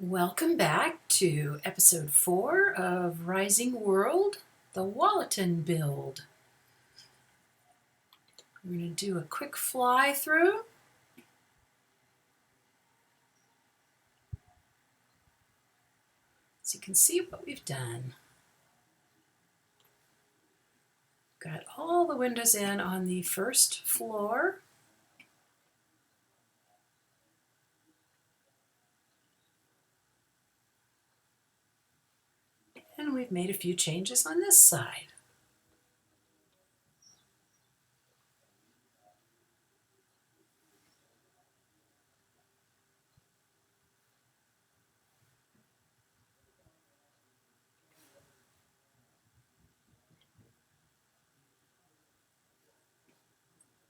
Welcome back to episode 4 of Rising World, the Wollaton build. We're going to do a quick fly through. So you can see what we've done. Got all the windows in on the first floor. And we've made a few changes on this side.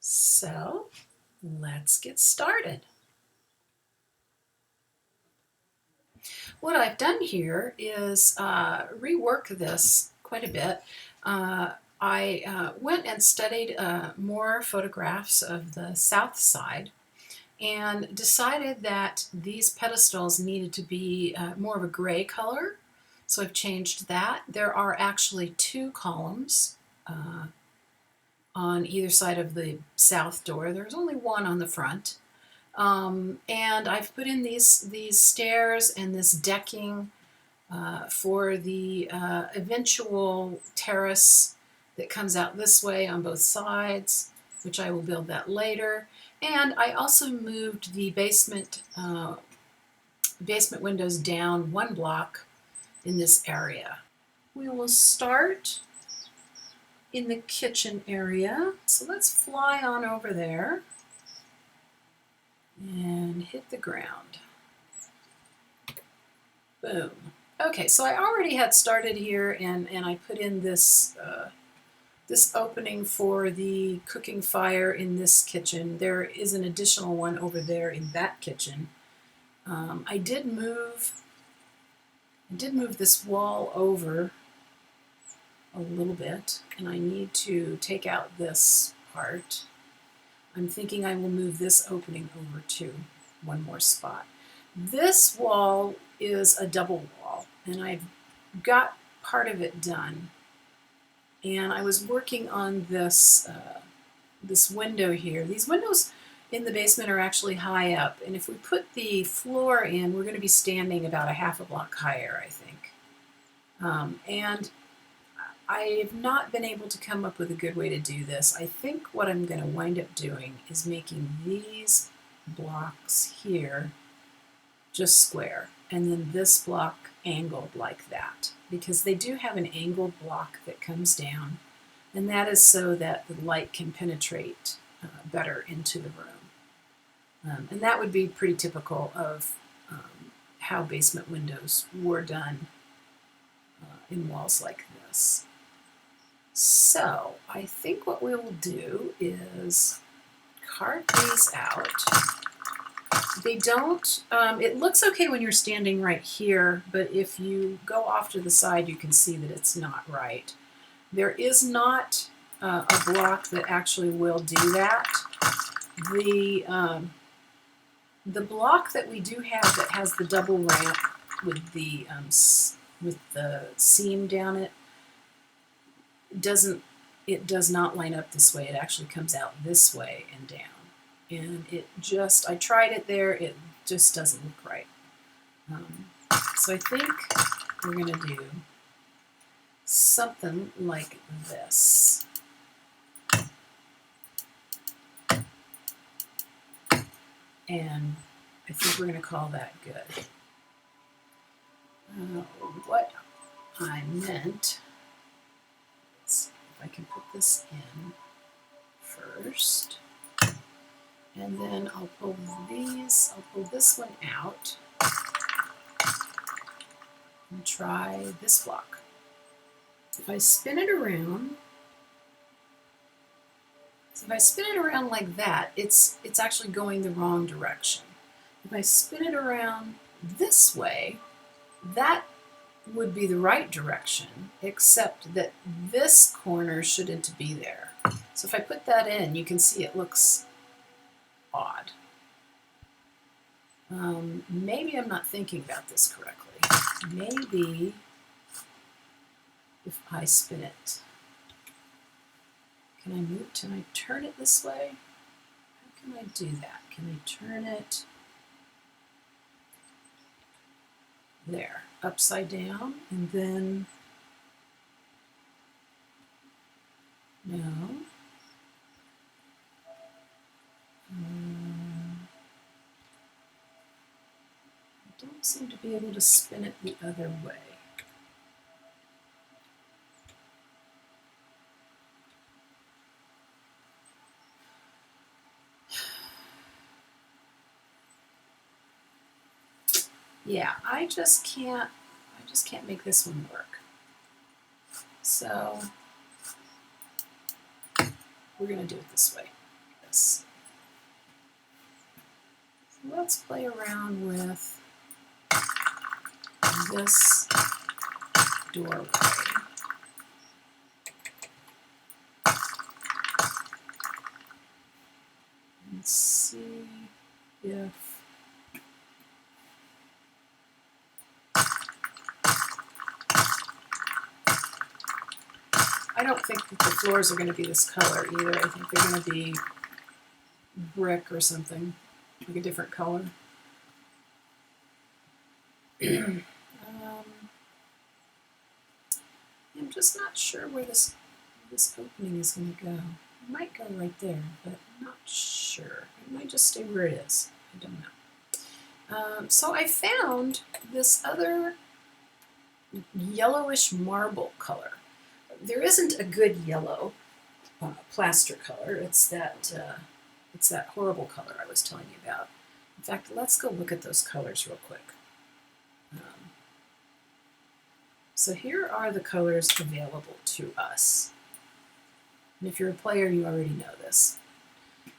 So let's get started. What I've done here is rework this quite a bit. I went and studied more photographs of the south side and decided that these pedestals needed to be more of a gray color. So I've changed that. There are actually 2 columns on either side of the south door. There's only one on the front. And I've put in these stairs and this decking for the eventual terrace that comes out this way on both sides, which I will build that later. And I also moved the basement windows down 1 block in this area. We will start in the kitchen area. So let's fly on over there and hit the ground. Boom. Okay, so I already had started here and I put in this this opening for the cooking fire in this kitchen. There is an additional one over there in that kitchen. I did move this wall over a little bit, and I need to take out this part. I'm thinking I will move this opening over to one more spot. This wall is a double wall, and I've got part of it done. And I was working on this this window here. These windows in the basement are actually high up, and if we put the floor in, we're going to be standing about a half a block higher, I think. And I've not been able to come up with a good way to do this. I think what I'm going to wind up doing is making these blocks here just square, and then this block angled like that, because they do have an angled block that comes down, and that is so that the light can penetrate better into the room. And that would be pretty typical of how basement windows were done in walls like this. So I think what we will do is carve these out. They don't, it looks okay when you're standing right here, but if you go off to the side, you can see that it's not right. There is not a block that actually will do that. The block that we do have that has the double ramp with the seam down it, does not line up this way. It actually comes out this way and down. And it just, I tried it there, it just doesn't look right. So I think we're going to do something like this. And I think we're going to call that good. What I meant, let's see if I can put this in first. And then I'll pull this one out and try this block. If I spin it around, like that, it's actually going the wrong direction. If I spin it around this way, that would be the right direction, except that this corner shouldn't be there. So if I put that in, you can see it looks odd. Maybe I'm not thinking about this correctly. Maybe if I spin it, can I turn it this way? How can I do that? Can I turn it there, upside down, and then, no. I don't seem to be able to spin it the other way. Yeah, I just can't make this one work. So we're going to do it this way. This. So let's play around with this doorway. And see if I don't think that the floors are going to be this color either. I think they're going to be brick or something, like a different color. I'm just not sure where this opening is going to go. It might go right there, but I'm not sure. It might just stay where it is. I don't know. So I found this other yellowish marble color. There isn't a good yellow plaster color. It's that horrible color I was telling you about. In fact, let's go look at those colors real quick. So here are the colors available to us. And if you're a player, you already know this.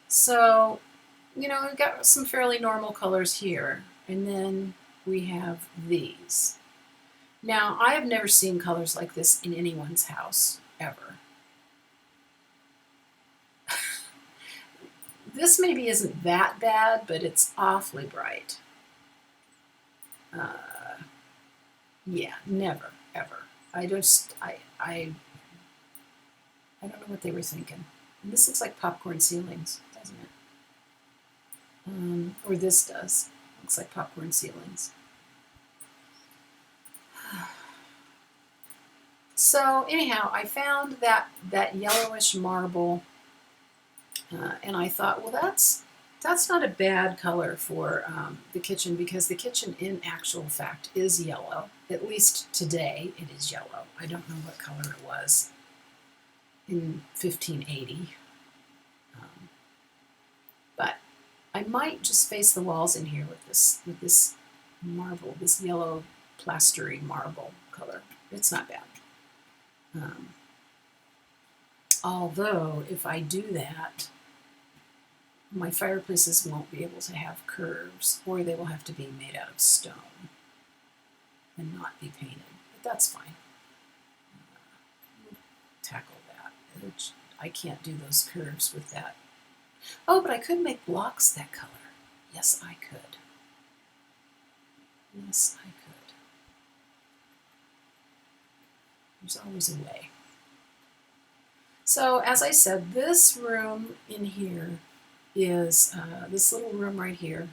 So, you know, we've got some fairly normal colors here, and then we have these. Now, I have never seen colors like this in anyone's house, ever. This maybe isn't that bad, but it's awfully bright. Yeah, never, ever. I don't know what they were thinking. And this looks like popcorn ceilings, doesn't it? Or this does. Looks like popcorn ceilings. So anyhow, I found that yellowish marble, and I thought, well, that's not a bad color for the kitchen, because the kitchen in actual fact is yellow. At least today it is yellow. I don't know what color it was in 1580. But I might just face the walls in here with this marble, this yellow plastery marble color. It's not bad. Although, if I do that, my fireplaces won't be able to have curves, or they will have to be made out of stone and not be painted. But that's fine. We'll tackle that. I can't do those curves with that. Oh, but I could make blocks that color. Yes, I could. Yes, I could. There's always a way. So, as I said, this room in here is, this little room right here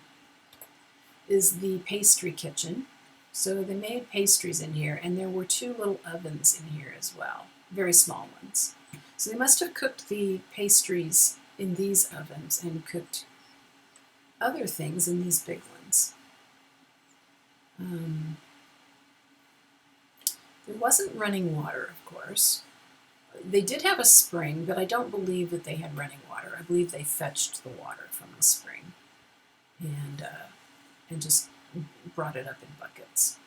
is the pastry kitchen. So they made pastries in here, and there were 2 little ovens in here as well, very small ones. So they must have cooked the pastries in these ovens and cooked other things in these big ones. There wasn't running water, of course. They did have a spring, but I don't believe that they had running water. I believe they fetched the water from the spring and just brought it up in buckets.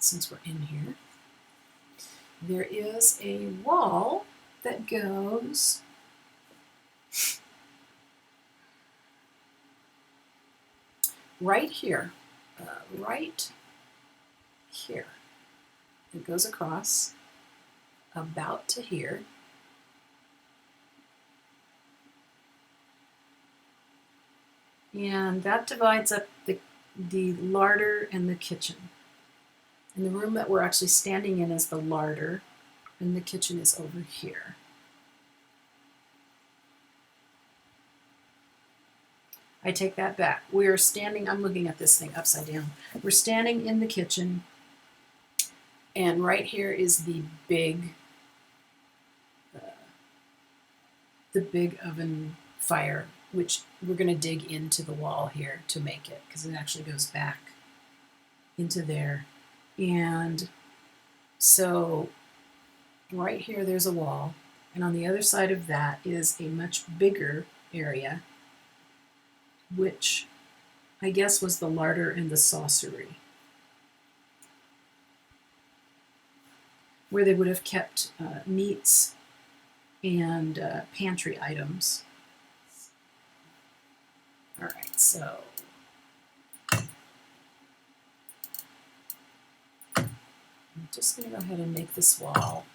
Since we're in here, there is a wall that goes right here, right here. It goes across about to here. And that divides up the larder and the kitchen. And the room that we're actually standing in is the larder, and the kitchen is over here. I take that back. We're standing, I'm looking at this thing upside down. We're standing in the kitchen, and right here is the big oven fire, which we're going to dig into the wall here to make it, because it actually goes back into there. And so right here there's a wall, and on the other side of that is a much bigger area, which I guess was the larder and the saucery, where they would have kept meats and pantry items. All right, so I'm just going to go ahead and make this wall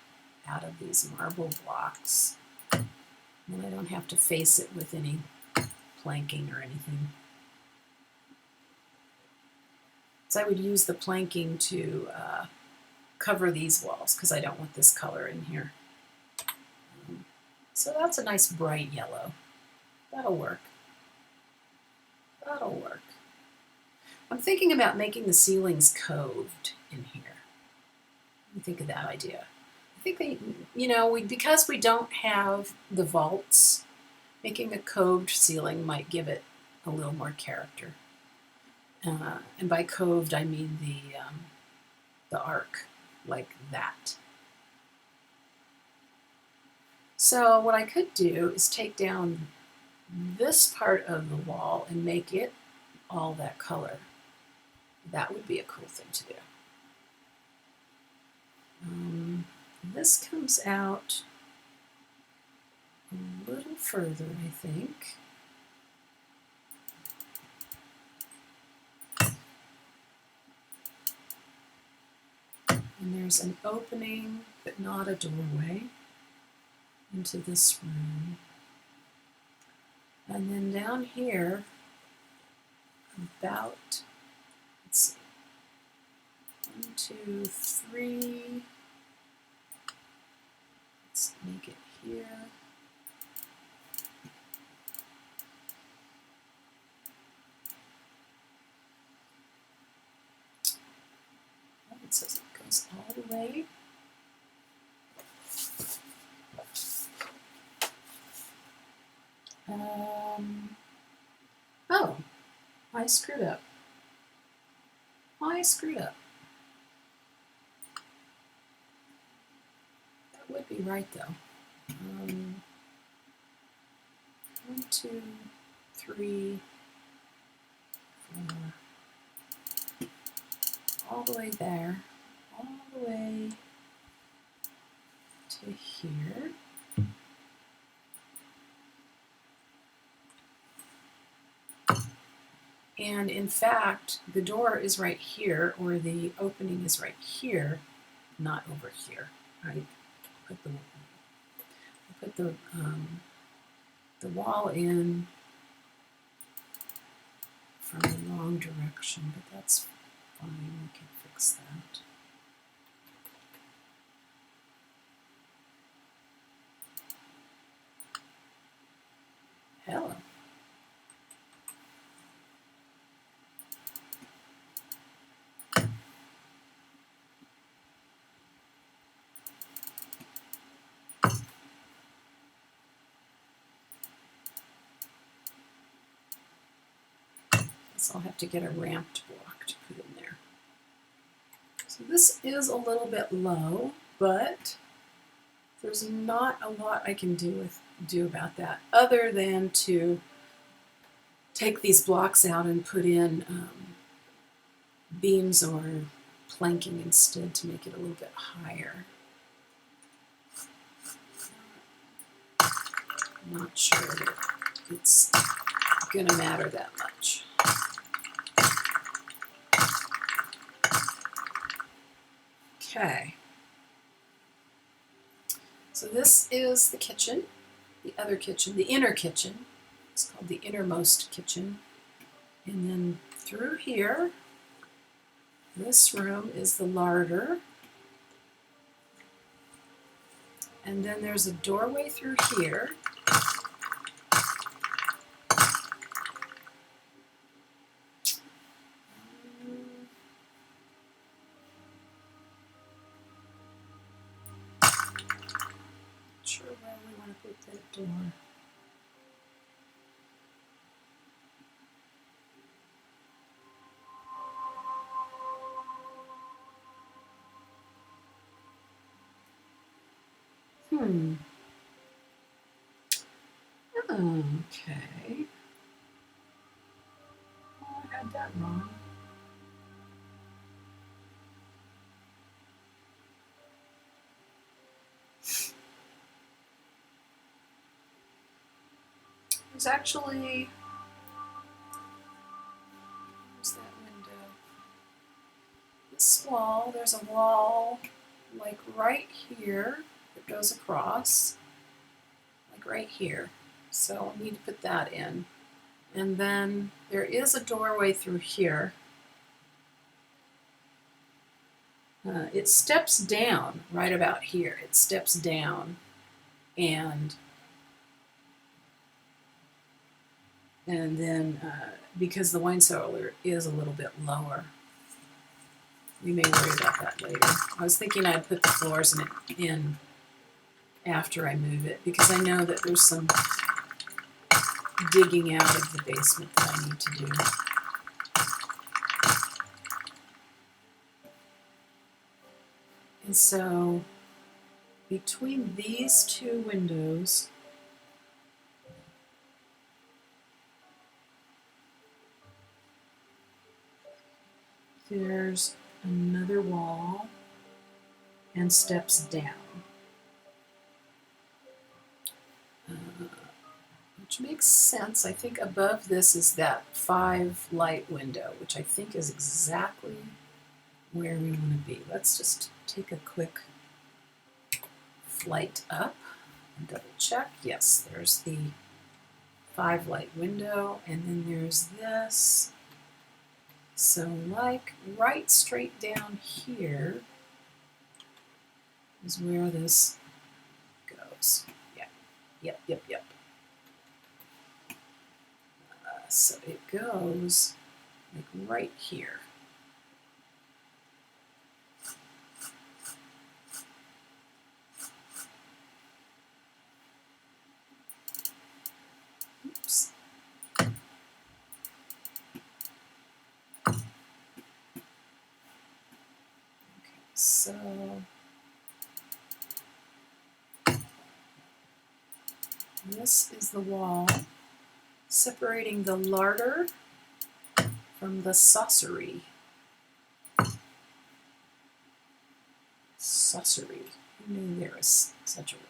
out of these marble blocks. And I don't have to face it with any planking or anything. So I would use the planking to cover these walls because I don't want this color in here. So that's a nice bright yellow. That'll work. That'll work. I'm thinking about making the ceilings coved in here. What do you think of that idea? I think they, you know, because we don't have the vaults, making a coved ceiling might give it a little more character. And by coved, I mean the arc, like that. So what I could do is take down this part of the wall and make it all that color. That would be a cool thing to do. This comes out a little further, I think. And there's an opening, but not a doorway, into this room. And then down here, about, let's see, 1, 2, 3. Let's make it here. Oh, it says it goes all the way. Oh, I screwed up. I screwed up. That would be right though. 1, 2, 3, 4. All the way there. All the way to here. And in fact, the door is right here, or the opening is right here, not over here. I put the wall in from the wrong direction, but that's fine. We can fix that. Hello. I'll have to get a ramped block to put in there. So this is a little bit low, but there's not a lot I can do about that other than to take these blocks out and put in beams or planking instead to make it a little bit higher. I'm not sure that it's going to matter that much. Okay, so this is the kitchen, the other kitchen, the inner kitchen. It's called the innermost kitchen. And then through here, this room is the larder. And then there's a doorway through here. Not sure where we want to put that door. Okay. Oh, I had that wrong. There's actually, where's that window? This wall, there's a wall like right here that goes across, like right here. So I need to put that in. And then there is a doorway through here. It steps down right about here. It steps down, and then because the wine cellar is a little bit lower, we may worry about that later. I was thinking I'd put the floors in after I move it, because I know that there's some digging out of the basement that I need to do. And so between these two windows, there's another wall and steps down, which makes sense. I think above this is that 5 light window, which I think is exactly where we want to be. Let's just take a quick flight up and double check. Yes, there's the 5 light window, and then there's this. So like right straight down here is where this goes. Yeah, yep. So it goes like right here. Oops. Okay, so this is the wall separating the larder from the saucery. Saucery. Who knew there was such a word?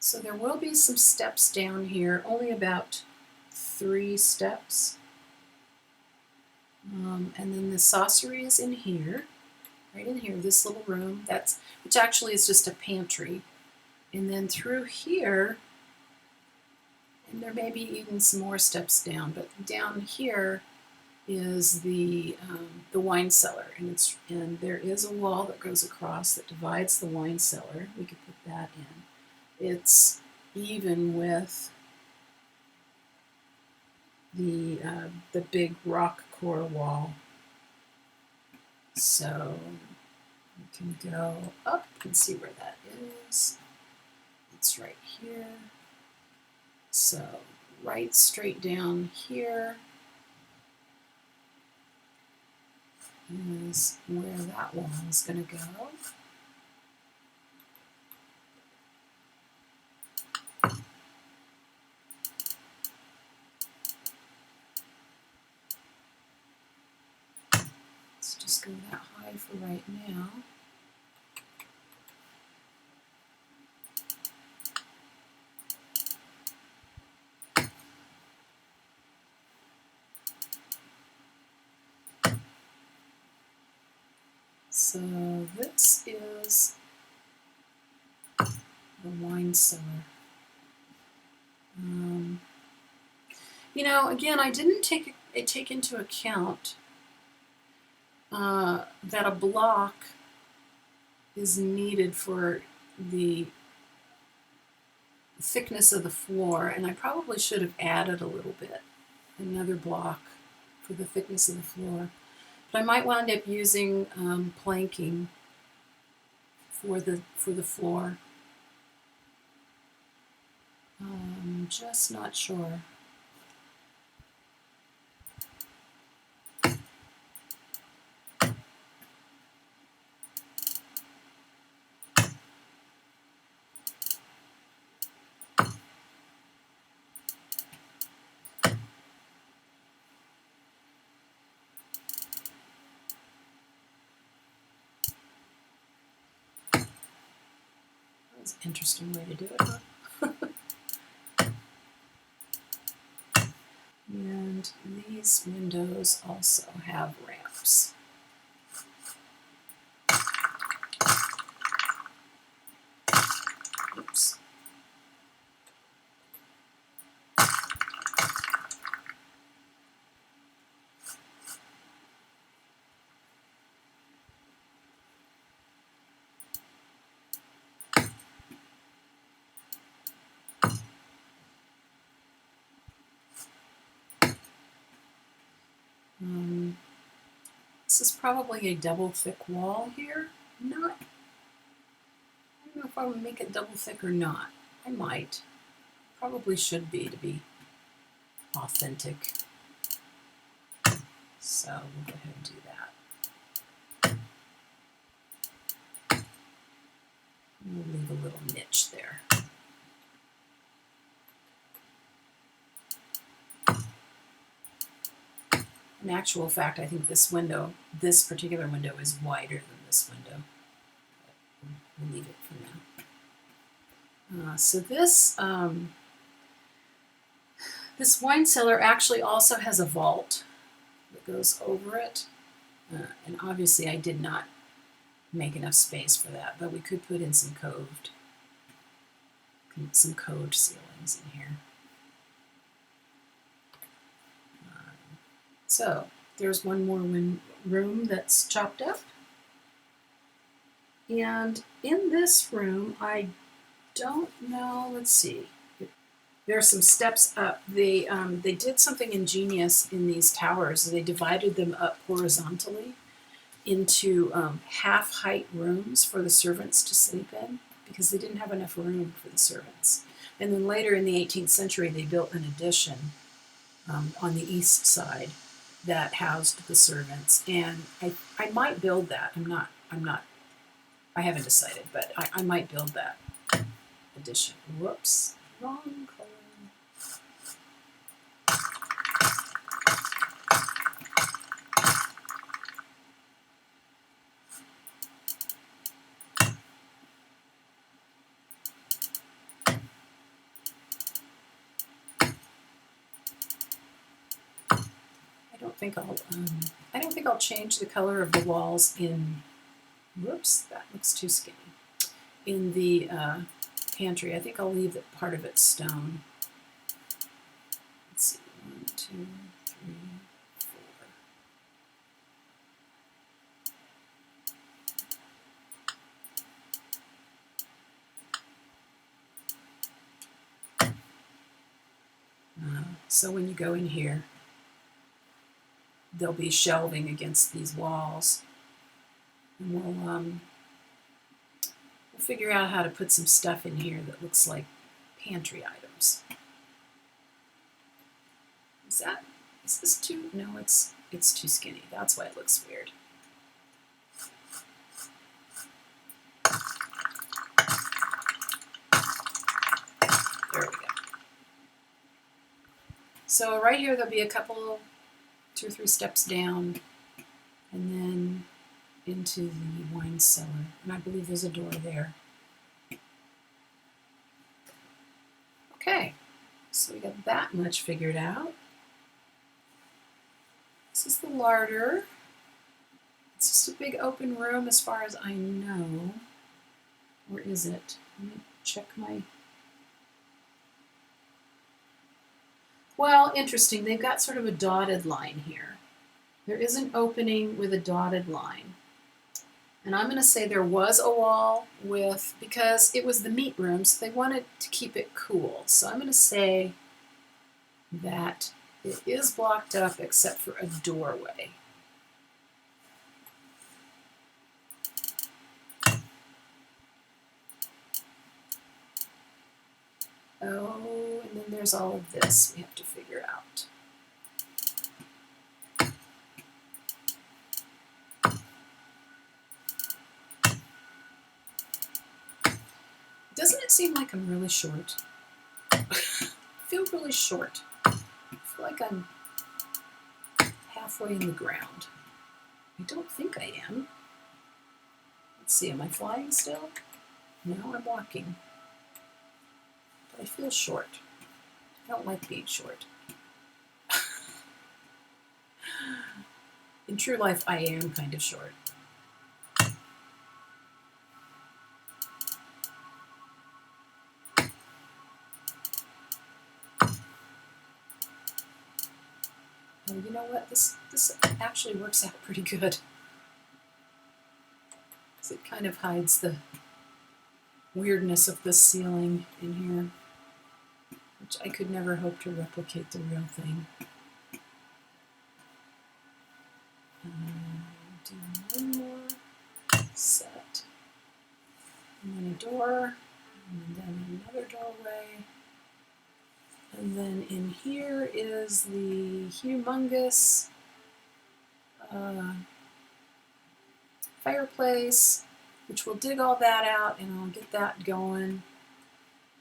So there will be some steps down here, only about 3 steps. And then the saucery is in here, right in here, this little room, which actually is just a pantry. And then through here, and there may be even some more steps down, but down here is the wine cellar, and there is a wall that goes across that divides the wine cellar. We could put that in. It's even with the big rock core wall. So we can go up and see where that is. It's right here. So right straight down here is where that wall is going to go. go that high for right now. So this is the wine cellar. You know, again, I didn't take into account that a block is needed for the thickness of the floor, and I probably should have added a little bit, another block for the thickness of the floor. But I might wind up using planking for the floor. I'm just not sure. That's an interesting way to do it, huh? And these windows also have ramps. Oops. This is probably a double thick wall here. I don't know if I would make it double thick or not. I might. Probably should be to be authentic. So we'll go ahead and do that. We'll leave a little niche there. In actual fact, I think this particular window is wider than this window. We'll leave it for now. So this wine cellar actually also has a vault that goes over it. And obviously I did not make enough space for that, but we could put in some coved ceilings in here. So there's one more room that's chopped up. And in this room, I don't know, let's see. There are some steps up. They did something ingenious in these towers. They divided them up horizontally into half-height rooms for the servants to sleep in because they didn't have enough room for the servants. And then later in the 18th century, they built an addition on the east side that housed the servants. And I might build that. I haven't decided, but I might build that addition. Whoops, wrong color. I don't think I'll change the color of the walls in. Whoops, that looks too skinny. In the pantry, I think I'll leave that part of it stone. Let's see, 1, 2, 3, 4. So when you go in here, there'll be shelving against these walls. And we'll figure out how to put some stuff in here that looks like pantry items. Is this too? No, it's too skinny. That's why it looks weird. There we go. So right here there'll be a couple, 2 or 3 steps down, and then into the wine cellar, and I believe there's a door there. Okay, so we got that much figured out. This is the larder. It's just a big open room as far as I know. Or is it? Let me check my... Well, interesting. They've got sort of a dotted line here. There is an opening with a dotted line. And I'm going to say there was a wall with, because it was the meat room, so they wanted to keep it cool. So I'm going to say that it is blocked up except for a doorway. Oh, and then there's all of this we have to figure out. Doesn't it seem like I'm really short? I feel really short. I feel like I'm halfway in the ground. I don't think I am. Let's see, am I flying still? No, I'm walking. But I feel short. I don't like being short. In true life, I am kind of short. Oh, you know what? This actually works out pretty good. Because it kind of hides the weirdness of the ceiling in here, which I could never hope to replicate the real thing. Do one more set, and then a door, and then another doorway, and then in here is the humongous fireplace, which will dig all that out, and I'll get that going.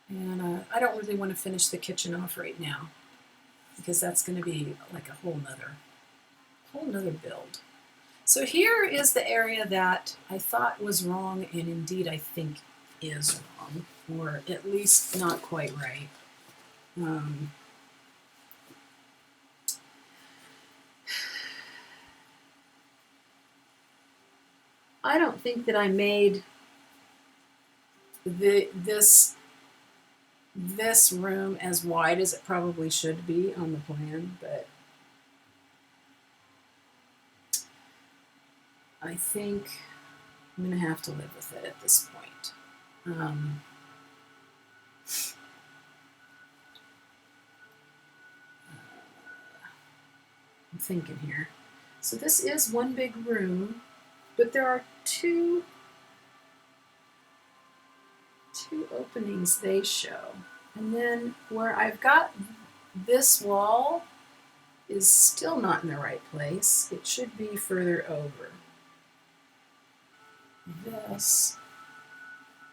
And I don't really want to finish the kitchen off right now, because that's going to be like a whole nother build. So here is the area that I thought was wrong, and indeed I think is wrong, or at least not quite right. I don't think that I made this room as wide as it probably should be on the plan, but I think I'm going to have to live with it at this point. I'm thinking here. So this is one big room, but there are two openings they show. And then where I've got this wall is still not in the right place. It should be further over. This,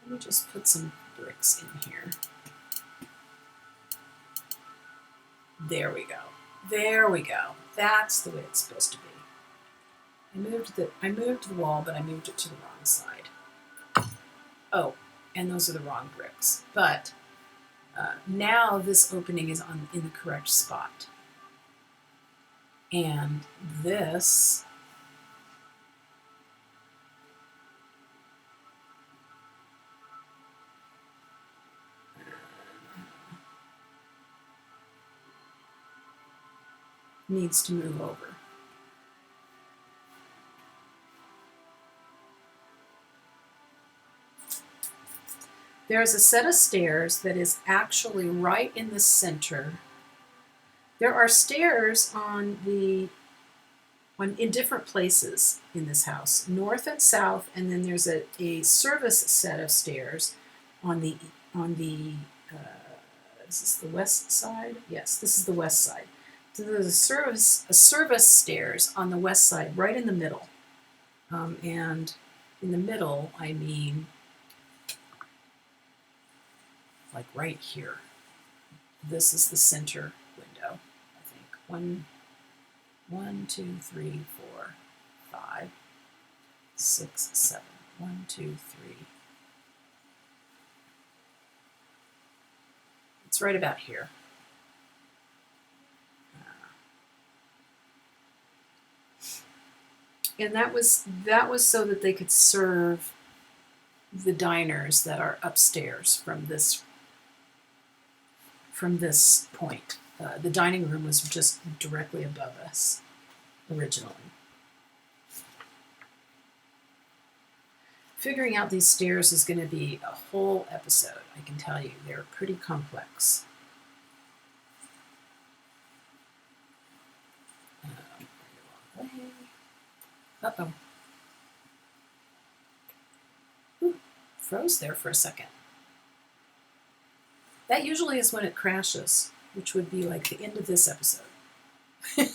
let me just put some bricks in here. There we go. There we go. That's the way it's supposed to be. I moved the wall, but I moved it to the wrong side. Oh, and those are the wrong bricks. But now this opening is in the correct spot. And this needs to move over. There's a set of stairs that is actually right in the center. There are stairs in different places in this house, north and south, and then there's a service set of stairs on the is this the west side? Yes, this is the west side. So there's a service stairs on the west side, right in the middle. And in the middle, I mean like right here. This is the center window, I think. One, 2, 3, 4, 5. 6, 7. 1, 2, 3. It's right about here. And that was so that they could serve the diners that are upstairs from this point. The dining room was just directly above us originally. Figuring out these stairs is going to be a whole episode, I can tell you. They're pretty complex. Uh-oh. Ooh, froze there for a second. That usually is when it crashes, which would be like the end of this episode. I'm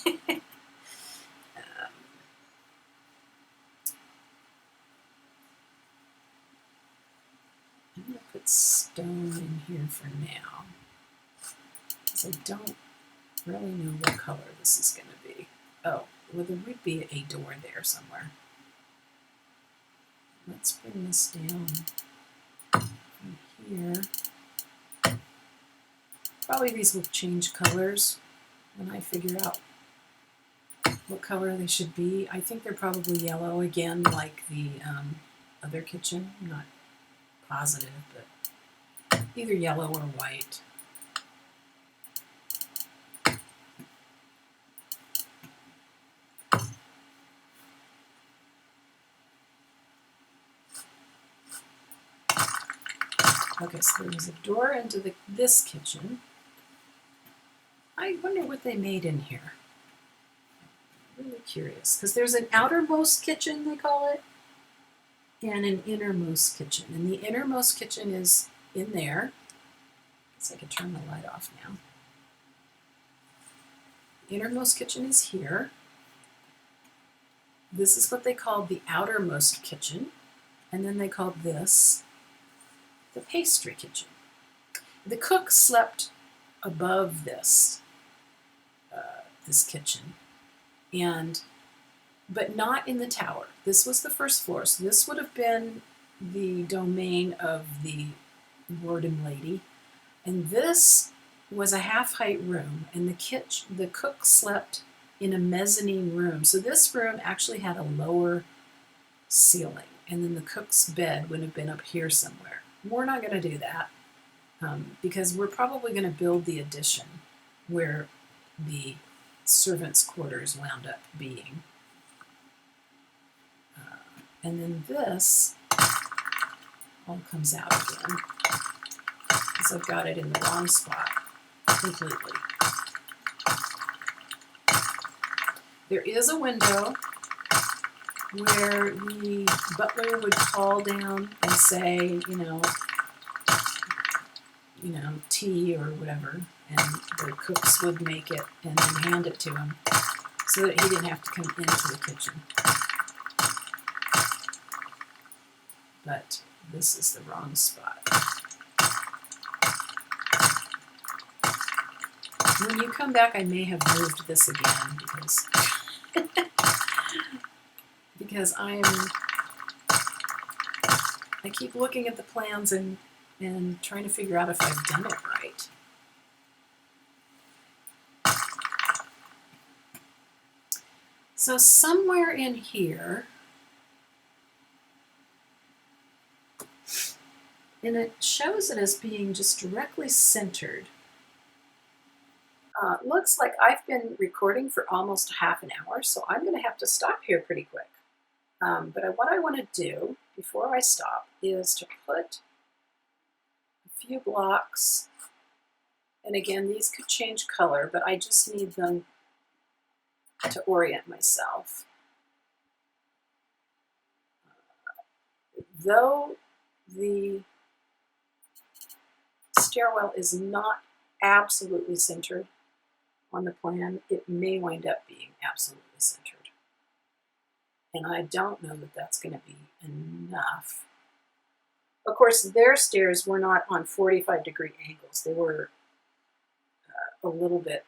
going to put stone in here for now, because I don't really know what color this is going to be. Oh, well, there would be a door there somewhere. Let's bring this down from here. Probably these will change colors when I figure out what color they should be. I think they're probably yellow again, like the other kitchen. I'm not positive, but either yellow or white. Okay, so there's a door into this kitchen. I wonder what they made in here. I'm really curious, because there's an outermost kitchen, they call it, and an innermost kitchen. And the innermost kitchen is in there. I guess I could turn the light off now. The innermost kitchen is here. This is what they called the outermost kitchen. And then they called this the pastry kitchen. The cook slept above this kitchen, but not in the tower. This was the first floor, so this would have been the domain of the lord and lady, and this was a half-height room, and the cook slept in a mezzanine room. So this room actually had a lower ceiling, and then the cook's bed would have been up here somewhere. We're not going to do that because we're probably going to build the addition where the servants' quarters wound up being. And then this all comes out again because I've got it in the wrong spot completely. There is a window where the butler would call down and say, you know, tea or whatever, and the cooks would make it and then hand it to him so that he didn't have to come into the kitchen. But this is the wrong spot. When you come back, I may have moved this again because I keep looking at the plans and trying to figure out if I've done it right. So somewhere in here, and it shows it as being just directly centered. Looks like I've been recording for almost half an hour, so I'm going to have to stop here pretty quick. But what I want to do before I stop is to put a few blocks, and again, these could change color, but I just need them to orient myself. Though the stairwell is not absolutely centered on the plan, it may wind up being absolutely centered. And I don't know that that's going to be enough. Of course, their stairs were not on 45-degree angles. They were a little bit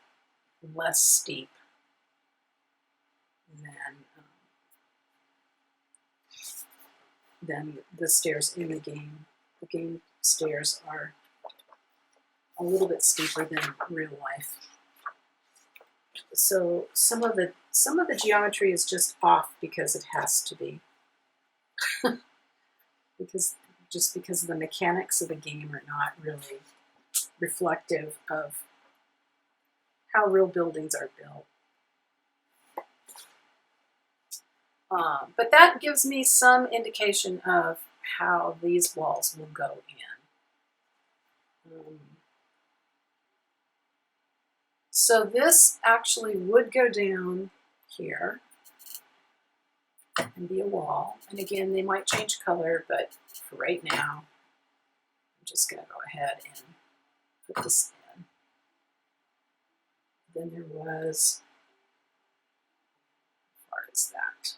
less steep than than the stairs in the game. The game stairs are a little bit steeper than real life. So some of the geometry is just off because it has to be. because the mechanics of the game are not really reflective of how real buildings are built. But that gives me some indication of how these walls will go in. So this actually would go down here and be a wall. And again, they might change color, but for right now, I'm just going to go ahead and put this in. Then there was, as far as that.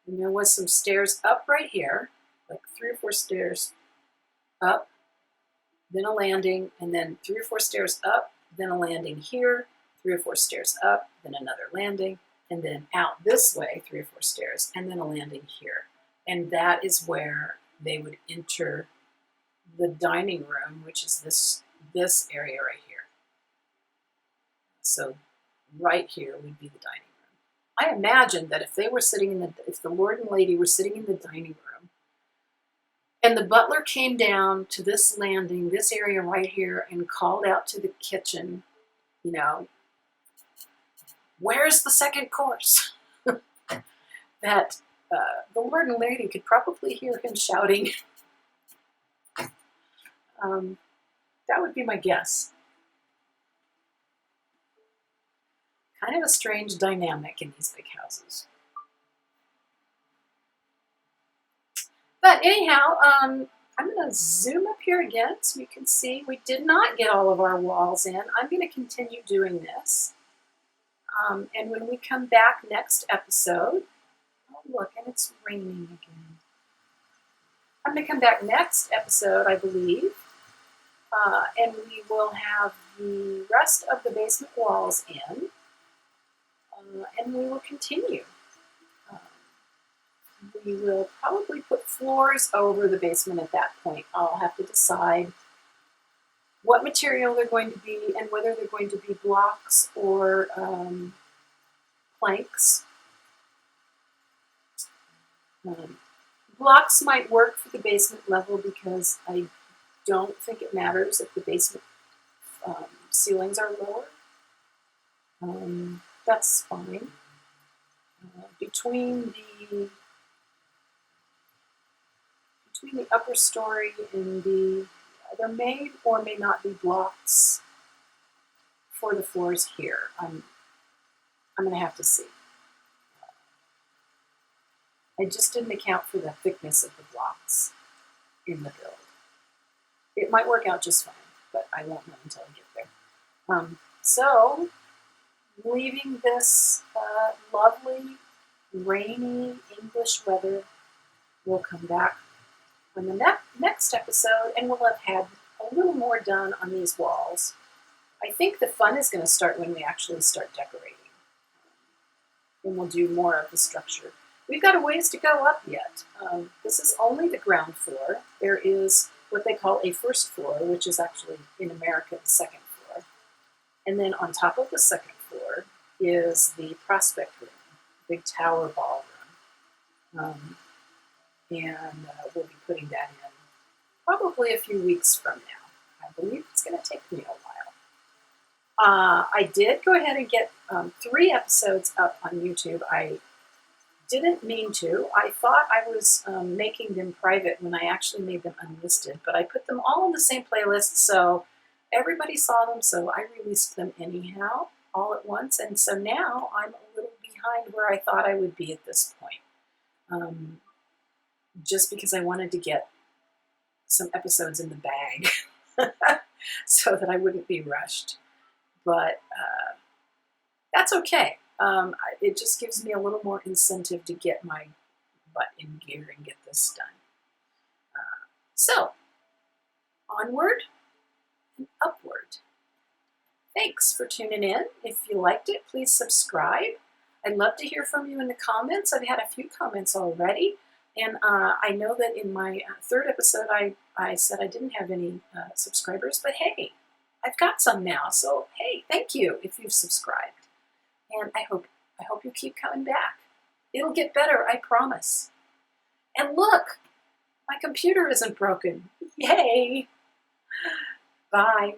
And there was some stairs up right here, like 3 or 4 stairs up, then a landing, and then 3 or 4 stairs up, then a landing here, 3 or 4 stairs up, then another landing, and then out this way, 3 or 4 stairs, and then a landing here. And that is where they would enter the dining room, which is this area right here. So right here would be the dining room. I imagine that if they were sitting if the Lord and Lady were sitting in the dining room, and the butler came down to this landing, this area right here, and called out to the kitchen, you know, where's the second course? That the Lord and Lady could probably hear him shouting. That would be my guess. Kind of a strange dynamic in these big houses. But anyhow, I'm going to zoom up here again so you can see we did not get all of our walls in. I'm going to continue doing this. And when we come back next episode, oh look, and it's raining again. I'm going to come back next episode, I believe, and we will have the rest of the basement walls in, and we will continue. We will probably put floors over the basement at that point. I'll have to decide what material they're going to be and whether they're going to be blocks or planks. Blocks might work for the basement level because I don't think it matters if the basement ceilings are lower. That's fine. Between the upper story and there may or may not be blocks for the floors here. I'm going to have to see. I just didn't account for the thickness of the blocks in the build. It might work out just fine, but I won't know until I get there. So, leaving this lovely, rainy English weather, we'll come back on the next episode, and we'll have had a little more done on these walls. I think the fun is going to start when we actually start decorating. And we'll do more of the structure. We've got a ways to go up yet. This is only the ground floor. There is what they call a first floor, which is actually in America the second floor. And then on top of the second floor is the prospect room, big tower ballroom. And we'll be putting that in probably a few weeks from now. I believe it's going to take me a while. I did go ahead and get 3 episodes up on YouTube. I didn't mean to. I thought I was making them private when I actually made them unlisted, but I put them all in the same playlist, so everybody saw them, so I released them anyhow, all at once, and so now I'm a little behind where I thought I would be at this point. Just because I wanted to get some episodes in the bag so that I wouldn't be rushed. But that's okay. It just gives me a little more incentive to get my butt in gear and get this done. So, onward and upward. Thanks for tuning in. If you liked it, please subscribe. I'd love to hear from you in the comments. I've had a few comments already. And I know that in my third episode, I said I didn't have any subscribers, but hey, I've got some now. So hey, thank you if you've subscribed. And I hope you keep coming back. It'll get better, I promise. And look, my computer isn't broken. Yay! Bye.